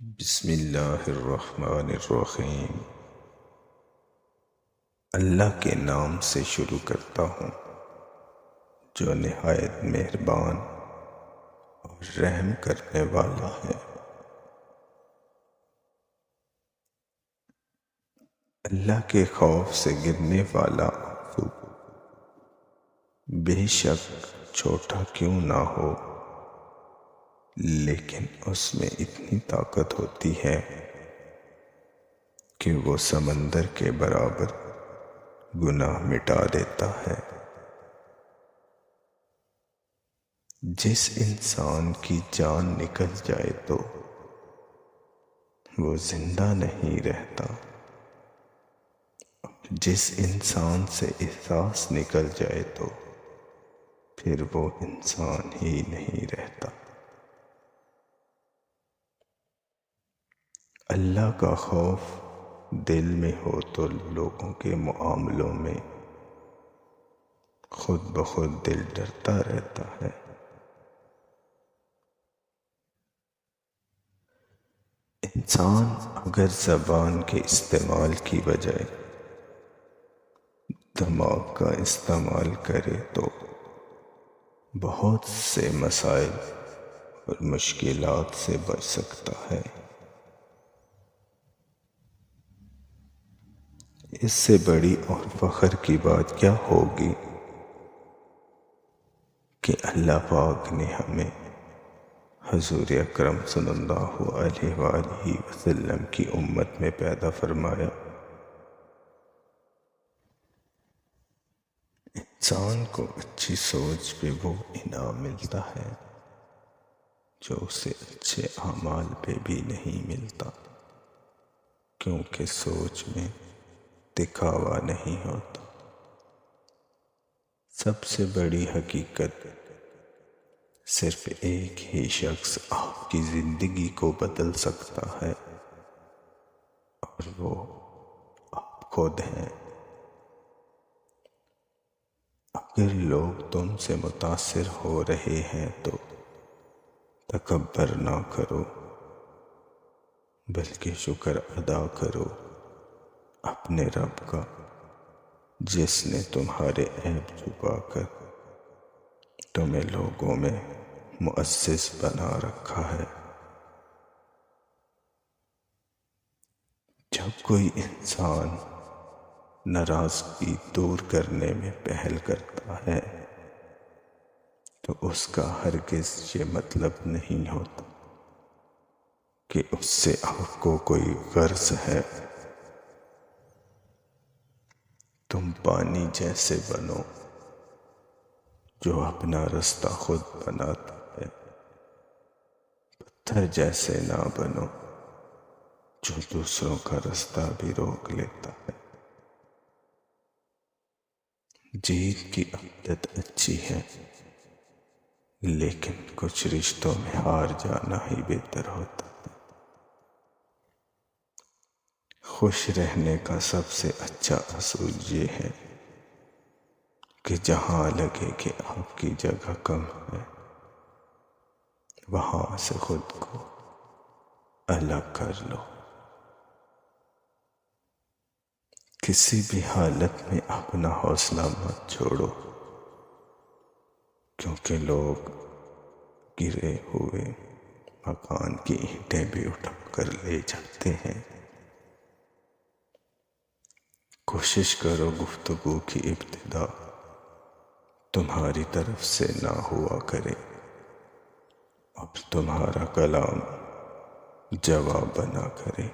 بسم اللہ الرحمن الرحیم۔ اللہ کے نام سے شروع کرتا ہوں جو نہایت مہربان اور رحم کرنے والا ہے۔ اللہ کے خوف سے گرنے والا آنسو بے شک چھوٹا کیوں نہ ہو، لیکن اس میں اتنی طاقت ہوتی ہے کہ وہ سمندر کے برابر گناہ مٹا دیتا ہے۔ جس انسان کی جان نکل جائے تو وہ زندہ نہیں رہتا، جس انسان سے احساس نکل جائے تو پھر وہ انسان ہی نہیں رہتا۔ اللہ کا خوف دل میں ہو تو لوگوں کے معاملوں میں خود بخود دل ڈرتا رہتا ہے۔ انسان اگر زبان کے استعمال کی بجائے دماغ کا استعمال کرے تو بہت سے مسائل اور مشکلات سے بچ سکتا ہے۔ اس سے بڑی اور فخر کی بات کیا ہوگی کہ اللہ پاک نے ہمیں حضور اکرم صلی اللہ علیہ وآلہ وسلم کی امت میں پیدا فرمایا۔ انسان کو اچھی سوچ پہ وہ انعام ملتا ہے جو اسے اچھے اعمال پہ بھی نہیں ملتا، کیونکہ سوچ میں دکھاوا نہیں ہوتا۔ سب سے بڑی حقیقت صرف ایک ہی شخص آپ کی زندگی کو بدل سکتا ہے اور وہ آپ خود ہیں۔ اگر لوگ تم سے متاثر ہو رہے ہیں تو تکبر نہ کرو، بلکہ شکر ادا کرو اپنے رب کا، جس نے تمہارے عیب چھپا کر تمہیں لوگوں میں معزز بنا رکھا ہے۔ جب کوئی انسان ناراضگی دور کرنے میں پہل کرتا ہے تو اس کا ہرگز یہ مطلب نہیں ہوتا کہ اس سے آپ کو کوئی غرض ہے۔ تم پانی جیسے بنو جو اپنا رستہ خود بناتا ہے، پتھر جیسے نہ بنو جو دوسروں کا رستہ بھی روک لیتا ہے۔ جیت کی عادت اچھی ہے، لیکن کچھ رشتوں میں ہار جانا ہی بہتر ہوتا ہے۔ خوش رہنے کا سب سے اچھا اصول یہ ہے کہ جہاں لگے کہ آپ کی جگہ کم ہے، وہاں سے خود کو الگ کر لو۔ کسی بھی حالت میں اپنا حوصلہ مت چھوڑو، کیونکہ لوگ گرے ہوئے مکان کی اینٹیں بھی اٹھا کر لے جاتے ہیں۔ کوشش کرو گفتگو کی ابتدا تمہاری طرف سے نہ ہوا کرے اور تمہارا کلام جواب بنا کرے۔